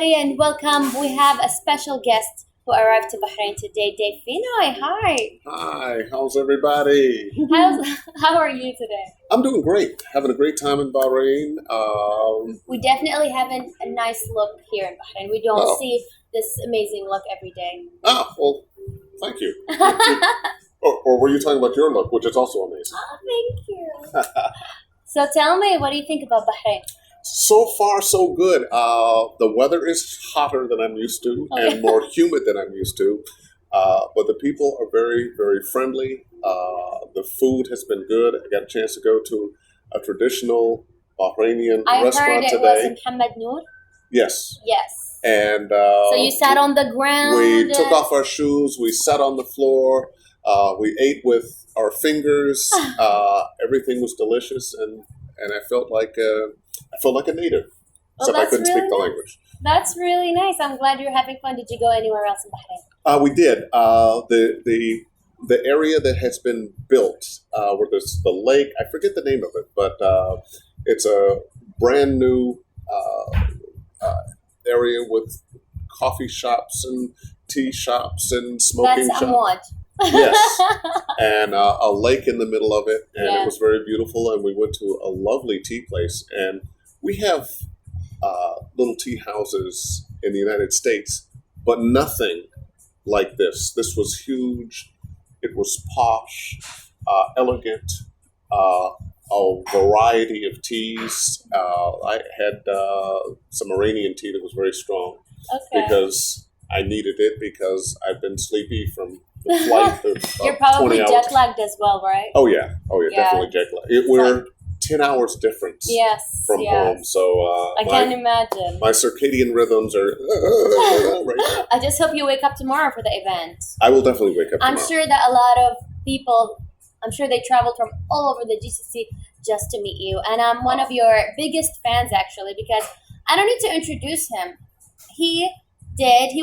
everybody, and welcome. We have a special guest who arrived to Bahrain today, Dave Fennoy. Hi. Hi, how's everybody? How are you today? I'm doing great. Having a great time in Bahrain. We definitely have a nice look here in Bahrain. We don't see this amazing look every day. Well, thank you. or were you talking about your look, which is also amazing? Oh, thank you. So tell me, what do you think about Bahrain? So far, so good. The weather is hotter than I'm used to and more humid than I'm used to. But the people are very, very friendly. The food has been good. I got a chance to go to a traditional Bahrainian restaurant today. I heard it was in Mohammed Noor. Yes. Yes. And so you sat on the ground. We took off our shoes. We sat on the floor. We ate with our fingers. Everything was delicious, and I felt like a native. Except I couldn't speak the language. That's really nice. I'm glad you're having fun. Did you go anywhere else in Bahrain? We did. The area that has been built, where there's the lake, I forget the name of it, but it's a brand new area with coffee shops and tea shops and smoking shops. Amwad. Yes, and a lake in the middle of it, and it was very beautiful. And we went to a lovely tea place, and we have little tea houses in the United States, but nothing like this. This was huge. It was posh, elegant, a variety of teas. I had some Iranian tea that was very strong because I needed it because I've been sleepy from the flight of You're probably jet lagged as well, right? Oh yeah, definitely jet lagged. We're 10 hours difference from home, so I can't imagine. My circadian rhythms are right now. I just hope you wake up tomorrow for the event. I will definitely wake up tomorrow. I'm sure that a lot of people, they traveled from all over the GCC just to meet you, and I'm one of your biggest fans actually, because I don't need to introduce him. He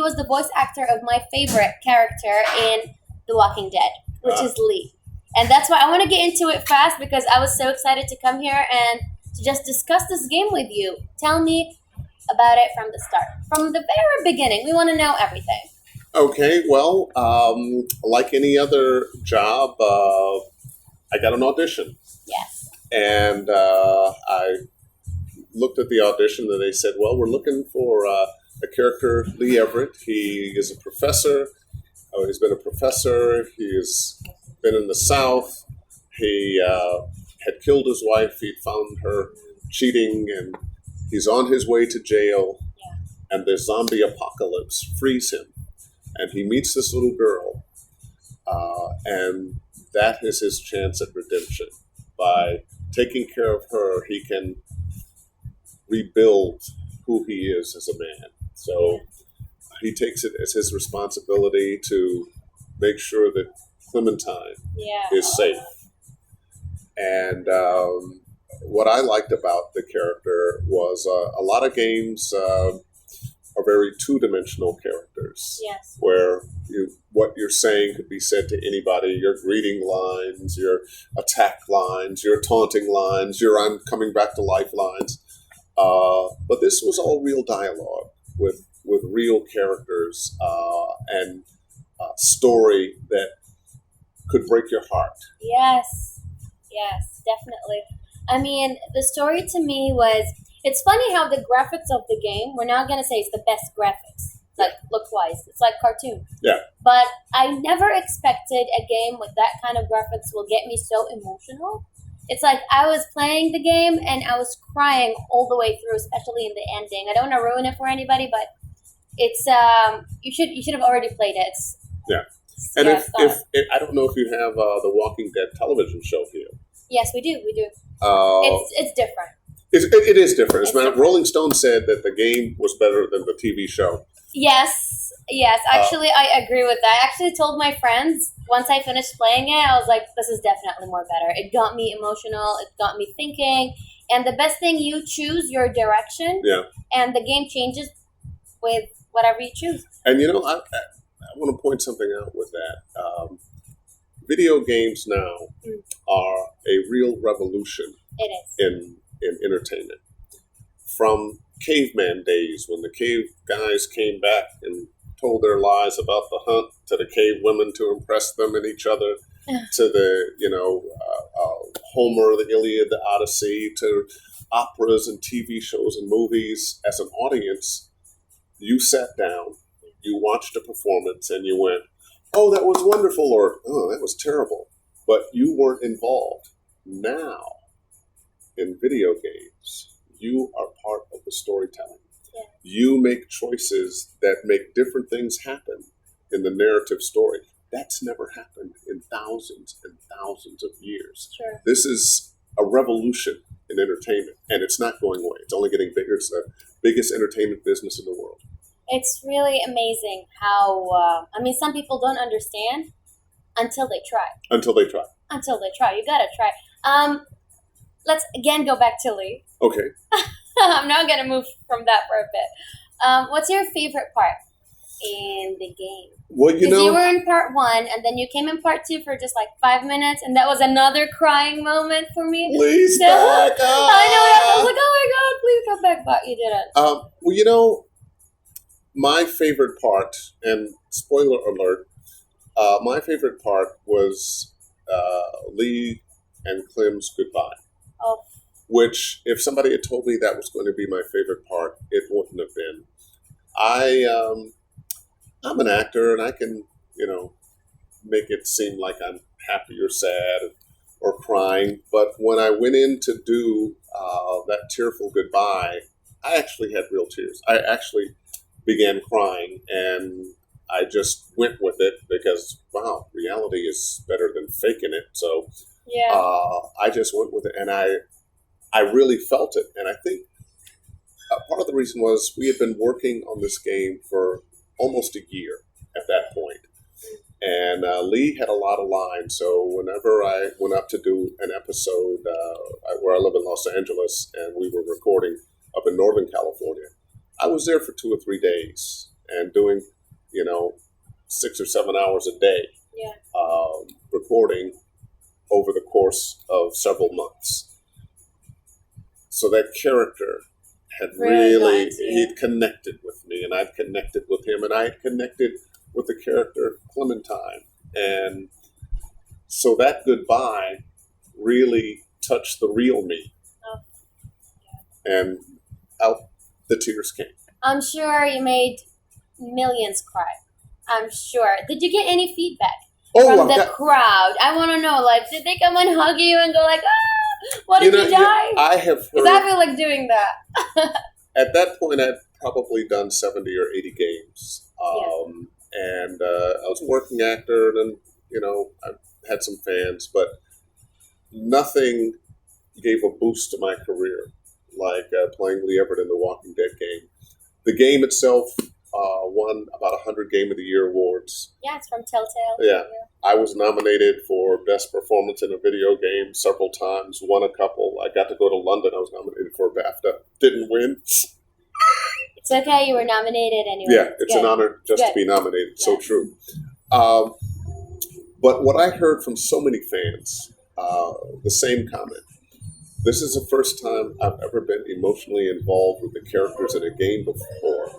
was the voice actor of my favorite character in The Walking Dead, which is Lee. And that's why I want to get into it fast, because I was so excited to come here and to just discuss this game with you. Tell me about it from the start. From the very beginning. We want to know everything. Okay, well, like any other job, I got an audition. Yes. And I looked at the audition and they said, well, we're looking for a character, Lee Everette. He is a professor. He's been a professor. He has been in the South. He had killed his wife. He'd found her cheating, and he's on his way to jail. Yeah. And the zombie apocalypse frees him. And he meets this little girl. And that is his chance at redemption. By taking care of her, he can rebuild who he is as a man. So he takes it as his responsibility to make sure that Clementine is safe. And what I liked about the character was a lot of games are very two-dimensional characters. Yes. Where what you're saying could be said to anybody. Your greeting lines, your attack lines, your taunting lines, your I'm coming back to life lines. But this was all real dialogue with real characters and story that could break your heart. Yes, definitely. I mean, the story to me was, it's funny how the graphics of the game, we're not going to say it's the best graphics, like look-wise. It's like cartoon. Yeah. But I never expected a game with that kind of graphics will get me so emotional. It's like I was playing the game and I was crying all the way through, especially in the ending. I don't want to ruin it for anybody, but it's you should have already played it. And if I don't know if you have the Walking Dead television show here. Yes, we do. It's different. It is different. As a matter, Rolling Stone said that the game was better than the TV show. Yes. Actually, I agree with that. I actually told my friends once I finished playing it, I was like, this is definitely more better. It got me emotional. It got me thinking. And the best thing, you choose your direction. Yeah. And the game changes with whatever you choose. And I want to point something out with that. Video games now are a real revolution It is. in entertainment. from caveman days when the cave guys came back and told their lies about the hunt, to the cave women to impress them and each other, to the, Homer, the Iliad, the Odyssey, to operas and TV shows and movies. As an audience, you sat down, you watched a performance, and you went, oh, that was wonderful, or oh, that was terrible. But you weren't involved. Now, in video games, you are part of the storytelling. Yeah. You make choices that make different things happen in the narrative story. That's never happened in thousands and thousands of years. Sure. This is a revolution in entertainment, and it's not going away. It's only getting bigger. It's the biggest entertainment business in the world. It's really amazing how, some people don't understand until they try. Until they try. You gotta try. Let's again go back to Lee. Okay. I'm now gonna move from that for a bit. What's your favorite part in the game? Well, Because you were in part 1, and then you came in part 2 for just like 5 minutes, and that was another crying moment for me. Please back up. I know. I was like, oh my God, please come back, but you didn't. My favorite part, and spoiler alert, my favorite part was Lee and Clem's goodbye. Oh. Which, if somebody had told me that was going to be my favorite part, it wouldn't have been. I'm an actor, and I can, make it seem like I'm happy or sad or crying. But when I went in to do that tearful goodbye, I actually had real tears. I actually began crying, and I just went with it because, wow, reality is better than faking it. So yeah. I just went with it, and I really felt it. And I think part of the reason was we had been working on this game for almost a year at that point. And Lee had a lot of lines, so whenever I went up to do an episode where I live in Los Angeles, and we were recording up in Northern California, I was there for 2 or 3 days and doing, 6 or 7 hours a day, recording over the course of several months. So that character had really he'd connected with me, and I'd connected with him, and I had connected with the character Clementine. And so that goodbye really touched the real me. Oh. And out the tears came. I'm sure you made millions cry. I'm sure. Did you get any feedback from the crowd? I want to know, did they come and hug you and go like, ah, what did you die? I have heard. Because I feel like doing that. At that point, I'd probably done 70 or 80 games. And I was a working actor, and, I had some fans, but nothing gave a boost to my career like playing Lee Everette in the Walking Dead game. The game itself won about 100 Game of the Year awards. Yeah, it's from Telltale. Yeah. I was nominated for Best Performance in a Video Game several times, won a couple. I got to go to London. I was nominated for a BAFTA. Didn't win. It's okay. You were nominated anyway. Yeah, it's an honor just to be nominated. Yeah. So true. But what I heard from so many fans, the same comment. This is the first time I've ever been emotionally involved with the characters in a game before.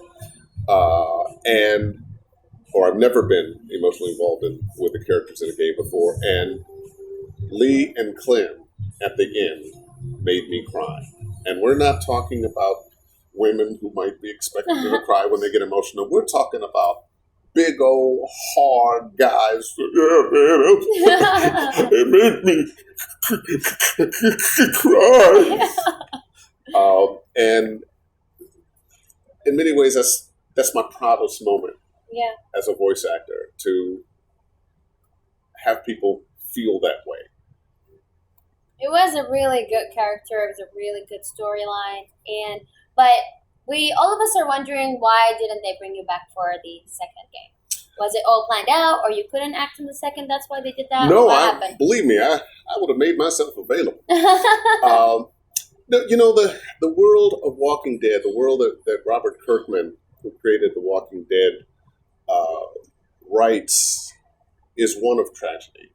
Or I've never been emotionally involved with the characters in a game before. And Lee and Clem at the end made me cry. And we're not talking about women who might be expected to cry when they get emotional. We're talking about big old hard guys. Yeah, man, it made me cry. And in many ways, that's my proudest moment. Yeah. As a voice actor, to have people feel that way. It was a really good character. It was a really good storyline, but all of us are wondering, why didn't they bring you back for the second game? Was it all planned out, or you couldn't act in the second? That's why they did that. No, believe me, I would have made myself available. The world of Walking Dead, the world that Robert Kirkman, who created The Walking Dead, writes, is one of tragedy.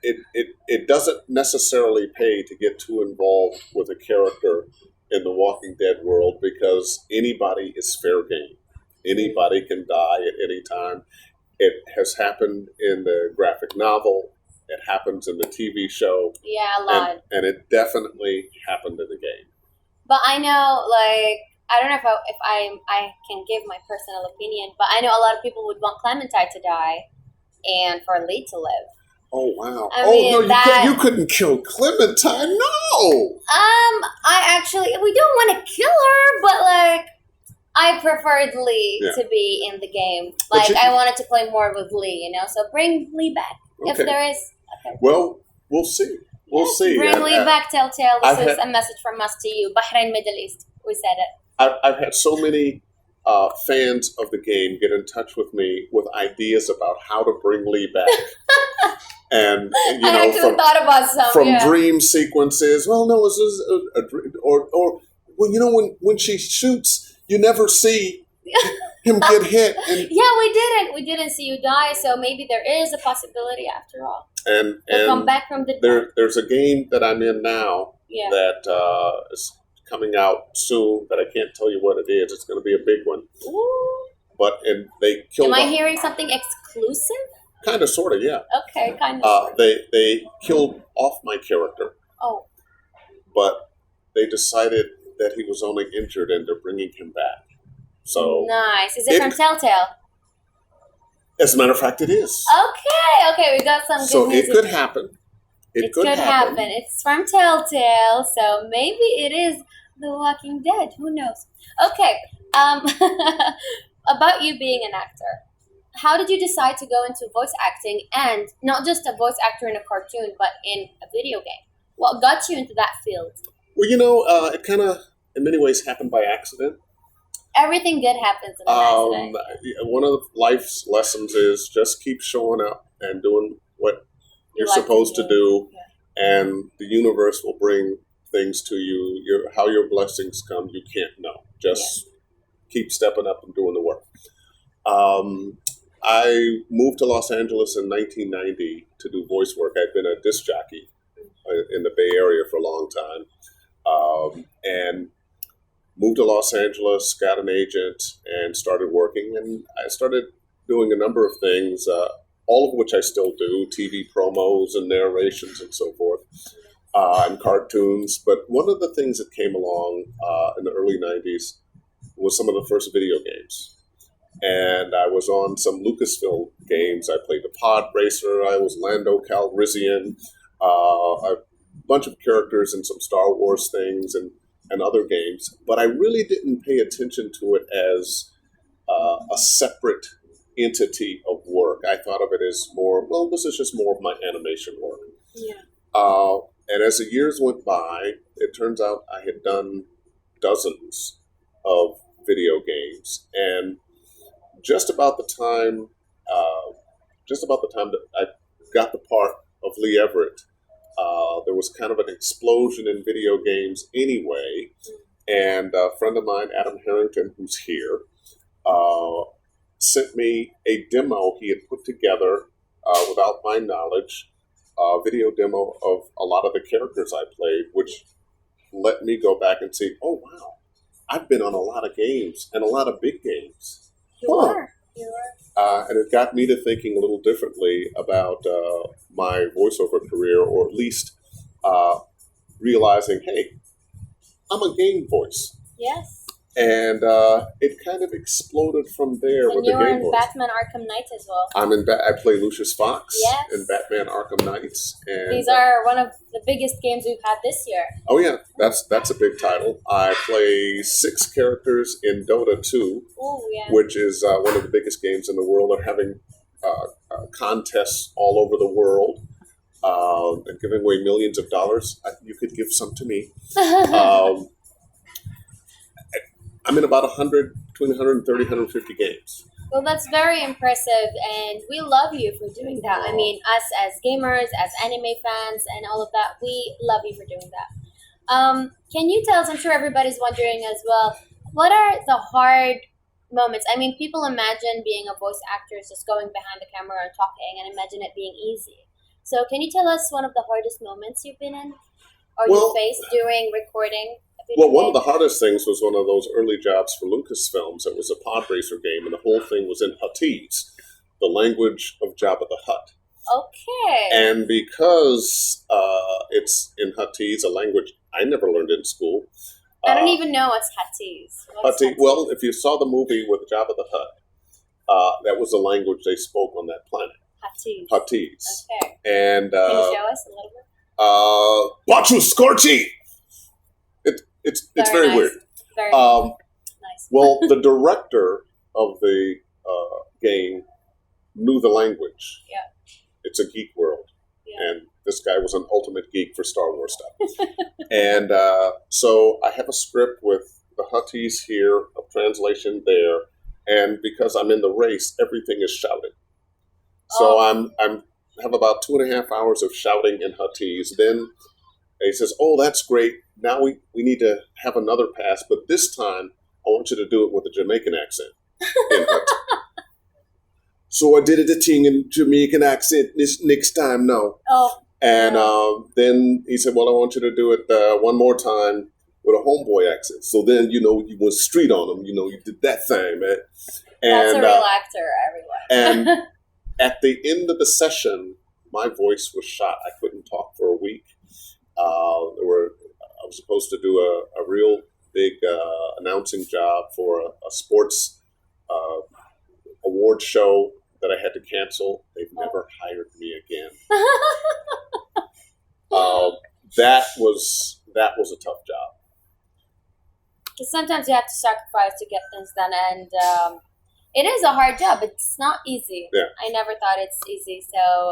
it doesn't necessarily pay to get too involved with a character in the Walking Dead world because anybody is fair game. Anybody can die at any time. It has happened in the graphic novel. It happens in the TV show. Yeah, a lot. And it definitely happened in the game. But I know, like, I don't know if I can give my personal opinion, but I know a lot of people would want Clementine to die and for Lee to live. Oh, wow. I mean, you couldn't kill Clementine. No! We don't want to kill her, but, like, I preferred Lee to be in the game. Like, I wanted to play more with Lee, you know? So bring Lee back if there is. Okay. Well, we'll see. We'll see. Bring Lee back, Telltale. This is a message from us to you. Bahrain, Middle East. We said it. I've had so many fans of the game get in touch with me with ideas about how to bring Lee back. And, I actually thought about some. Dream sequences. Well, no, this is a dream. Or well, when she shoots, you never see him get hit. And, we didn't see you die, so maybe there is a possibility after all. And come back from the dead. There's a game that I'm in now that is coming out soon, but I can't tell you what it is. It's going to be a big one. Ooh. They killed. Am I hearing something exclusive? Kind of, sort of, yeah. Okay, kind of. They killed off my character. Oh. But they decided that he was only injured and they're bringing him back. So nice. Is it from Telltale? As a matter of fact, it is. Okay, we got some good so news. So it could happen. It could happen. It's from Telltale, so maybe it is The Walking Dead. Who knows? Okay. About you being an actor. How did you decide to go into voice acting and not just a voice actor in a cartoon, but in a video game? What got you into that field? Well, it kind of, in many ways, happened by accident. Everything good happens in an accident. One of life's lessons is just keep showing up and doing what you're supposed to do, and the universe will bring things to you. How your blessings come, you can't know. Just keep stepping up and doing the work. I moved to Los Angeles in 1990 to do voice work. I'd been a disc jockey in the Bay Area for a long time, and moved to Los Angeles, got an agent, and started working. And I started doing a number of things, all of which I still do, TV promos and narrations and so forth, and cartoons. But one of the things that came along in the early 90s was some of the first video games. And I was on some Lucasfilm games. I played the Pod Racer. I was Lando Calrissian, a bunch of characters in some Star Wars things and other games. But I really didn't pay attention to it as a separate entity of work. I thought of it as more, well, this is just more of my animation work. Yeah. And as the years went by, it turns out I had done dozens of video games. And just about the time that I got the part of Lee Everette, there was kind of an explosion in video games anyway. And a friend of mine, Adam Harrington, who's here, sent me a demo he had put together without my knowledge, a video demo of a lot of the characters I played, which let me go back and see, oh, wow, I've been on a lot of games and a lot of big games. You are. And it got me to thinking a little differently about my voiceover career, or at least realizing, hey, I'm a game voice. Yes. And it kind of exploded from there with the game voice. And you were in Batman Arkham Knight as well. I play Lucius Fox in Yes. Batman Arkham Knights. And These are one of the biggest games we've had this year. oh yeah, that's a big title. I play 6 characters in Dota 2, which is one of the biggest games in the world. They're having contests all over the world and giving away millions of dollars. You could give some to me. I'm in about between 130, 150 games. Well, that's very impressive, and we love you for doing that. I mean, us as gamers, as anime fans, and all of that, we love you for doing that. Can you tell us, I'm sure everybody's wondering as well, what are the hard moments? I mean, people imagine being a voice actor is just going behind the camera and talking, and imagine it being easy. So can you tell us one of the hardest moments you've been in or Well, you faced during recording a video Well, one of game? the hardest things was one of those early jobs for Lucasfilms. It was a pod racer game, and the whole thing was in Huttese, the language of Jabba the Hutt. Okay. And because it's in Huttese, a language I never learned in school. I don't even know what's Huttese. Huttese. Well, if you saw the movie with Jabba the Hutt, that was the language they spoke on that planet. Huttese. Huttese. Okay. And Can you show us a little bit? Bachu Scorchy! It's very nice. weird. Very nice. Well, the director of the game knew the language. Yeah. It's a geek world. Yeah. And this guy was an ultimate geek for Star Wars stuff. And so I have a script with the Huttese here, a translation there, and because I'm in the race, everything is shouted. So I'm have about 2.5 hours of shouting in Huttese. Then he says, "Oh, that's great. Now we need to have another pass, but this time I want you to do it with a Jamaican accent." In Hutt. So I did it in Jamaican accent this next time now. Oh. And then he said, "Well, I want you to do it one more time with a homeboy accent." So then, you went street on him. You did that thing, man. And, That's a real actor, everyone. And at the end of the session, my voice was shot. I couldn't talk for a week. I was supposed to do a real big announcing job for a sports award show that I had to cancel. They've never hired me again. That was a tough job. Because sometimes you have to sacrifice to get things done, and it is a hard job. It's not easy. Yeah. I never thought it's easy. So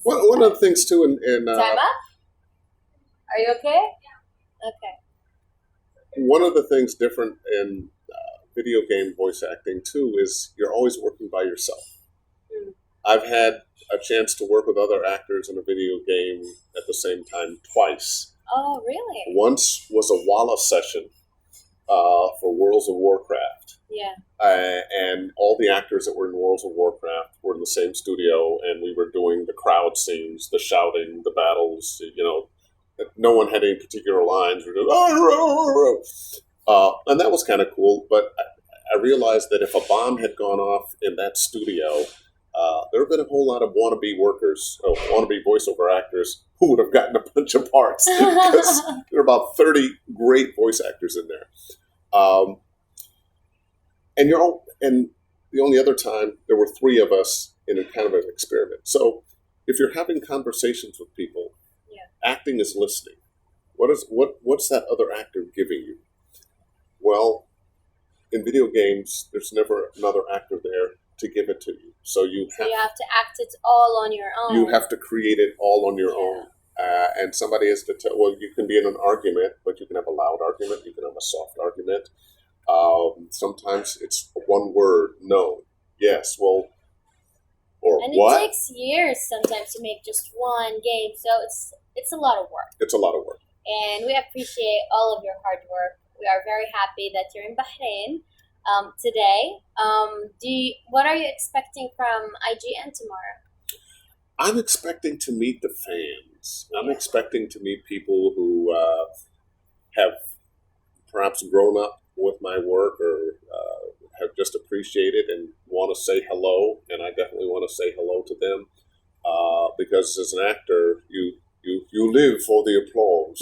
one of the things too in time up. Are you okay? Okay. One of the things different in video game voice acting too is you're always working by yourself. Mm. I've had a chance to work with other actors in a video game at the same time twice. Oh, really? Once was a Walla session for Worlds of Warcraft. Yeah. And all the actors that were in Worlds of Warcraft were in the same studio, and we were doing the crowd scenes, the shouting, the battles, no one had any particular lines. We were just, and that was kind of cool, but I realized that if a bomb had gone off in that studio, there would have been a whole lot of wannabe workers, wannabe voiceover actors who would have gotten a bunch of parts because there are about 30 great voice actors in there. And the only other time there were 3 of us in a kind of an experiment. So if you're having conversations with people, acting is listening. What's that other actor giving you? Well, in video games, there's never another actor there to give it to you. So you have to act it all on your own. You have to create it all on your own. And somebody has to tell, well, you can be in an argument, but you can have a loud argument. You can have a soft argument. Sometimes it's one word, no, yes, well, or and what? It takes years sometimes to make just one game. So it's a lot of work. It's a lot of work. And we appreciate all of your hard work. We are very happy that you're in Bahrain today. What are you expecting from IGN tomorrow? I'm expecting to meet the fans. I'm expecting to meet people who have perhaps grown up with my work or have just appreciated and want to say hello. And I definitely want to say hello to them because as an actor, you live for the applause.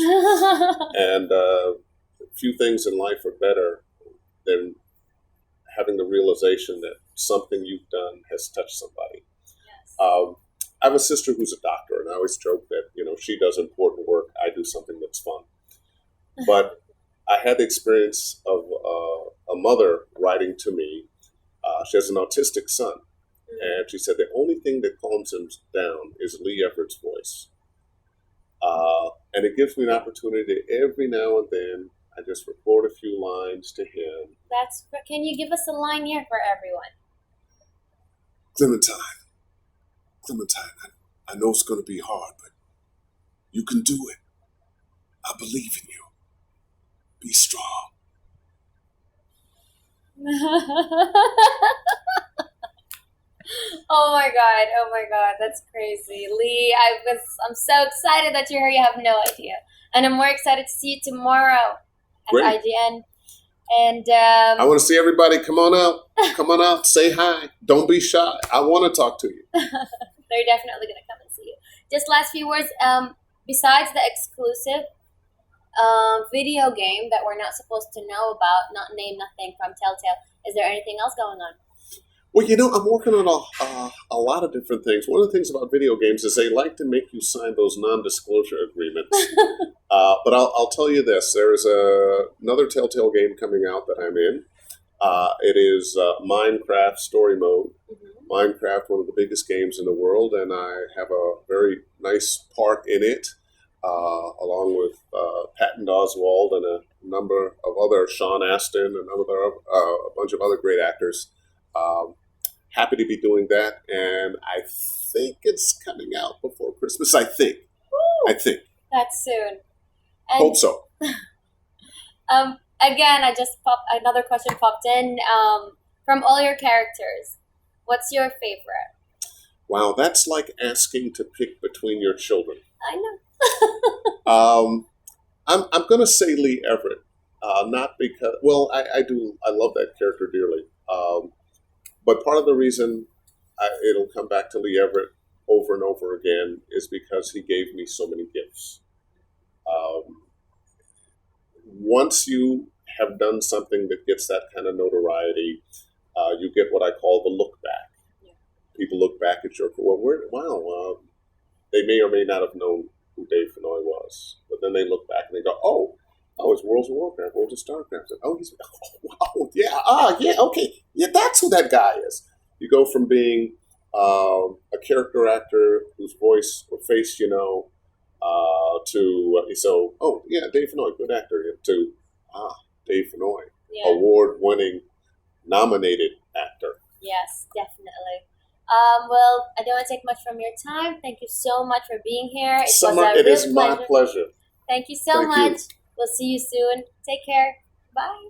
And few things in life are better than having the realization that something you've done has touched somebody. Yes. I have a sister who's a doctor, and I always joke that she does important work. I do something that's fun. But I had the experience of a mother writing to me. She has an autistic son, and she said the only thing that calms him down is Lee Everette's voice. And it gives me an opportunity every now and then. I just record a few lines to him. Can you give us a line here for everyone? Clementine, I know it's going to be hard, but you can do it. I believe in you. Be strong. Oh my god! Oh my god! That's crazy, Lee. I'm so excited that you're here. You have no idea, and I'm more excited to see you tomorrow at Great. IGN. And I want to see everybody. Come on out. Come on out. Say hi. Don't be shy. I want to talk to you. they're definitely gonna come and see you. Just last few words. Besides the exclusive video game that we're not supposed to know about, not name nothing from Telltale, is there anything else going on? Well, you know, I'm working on a lot of different things. One of the things about video games is they like to make you sign those non-disclosure agreements. But I'll tell you this. There's another Telltale game coming out that I'm in. It is Minecraft Story Mode. Mm-hmm. Minecraft, one of the biggest games in the world, and I have a very nice part in it, along with Patton Oswalt and a number of other, Sean Astin, and a bunch of other great actors. Happy to be doing that, and I think it's coming out before Christmas. I think. That's soon. And, Hope so. Again, another question popped in. From all your characters, what's your favorite? Wow, that's like asking to pick between your children. I know. I'm going to say Lee Everette, not because I love that character dearly. But part of the reason it'll come back to Lee Everette over and over again is because he gave me so many gifts. Once you have done something that gets that kind of notoriety, you get what I call the look back. Yeah. People look back at your they may or may not have known who Dave Fennoy was, but then they look back and they go, oh, it's World of Warcraft, World of Starcraft. Okay, yeah, that's who that guy is. You go from being a character actor whose voice or face you know, Dave Fennoy, good actor, to Dave Fennoy, Yeah. award-winning, nominated actor. Yes, definitely. Well, I don't want to take much from your time. Thank you so much for being here. It is my pleasure. Thank you so Thank you. much. We'll see you soon. Take care. Bye.